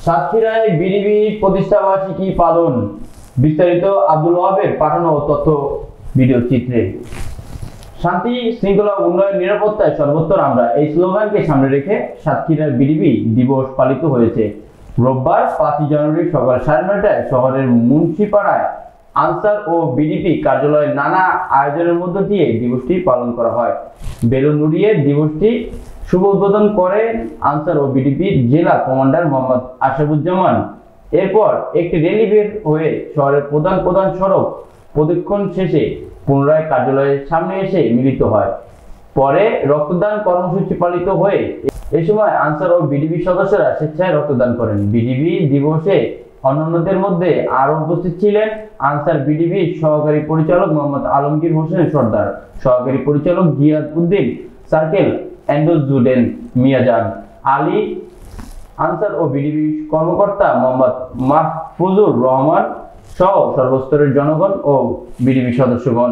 সাতক্ষীরায় বিডিবি প্রতিষ্ঠা বার্ষিকী পালন, বিস্তারিত আব্দুল ওয়াহাবের পাঠানো তথ্য ভিডিও চিত্রে। শান্তি শৃঙ্খলা উন্নয়ন নিরাপত্তায় সর্বোত্তর আমরা, এই স্লোগানকে সামনে রেখে সাতক্ষীরার বিডিবি দিবস পালিত হয়েছে। রোববার 5 জানুয়ারি সকাল 9:30টায় শহরের মুন্সিপাড়ায় আনসার ও বিডিপি কার্যালয়ে নানা আয়োজনের মধ্য দিয়ে দিবসটি পালন করা হয়। বেলুন উড়িয়ে দিবসটি শুভ উদ্বোধন করেন আনসার ও বিডিপির জেলা কমান্ডার মোহাম্মদ আশরাফুজ্জামান। এরপর একটি র্যালি বের হয়ে শহরের প্রধান সড়ক প্রদক্ষিণ শেষে পুনরায় কার্যালয়ের সামনে এসে মিলিত হয়। পরে রক্তদান কর্মসূচি পালিত হয়ে এ সময় আনসার ও বিডিপি সদস্যরা স্বেচ্ছায় রক্তদান করেন। বিডিবি দিবসে অন্যান্যদের মধ্যে আরো উপস্থিত ছিলেন আনসার বিডিবির সহকারী পরিচালক মোহাম্মদ আলমগীর হোসেন সর্দার, সহকারী পরিচালক জিয়াদ উদ্দিন সার্কেল, এন্ডোজুডেন মিয়াজান আলী, আনসার ও বিডিবি কর্মকর্তা মোহাম্মদ মাহফুজুর রহমান সহ সর্বস্তরের জনগণ ও বিডিবি সদস্যগণ।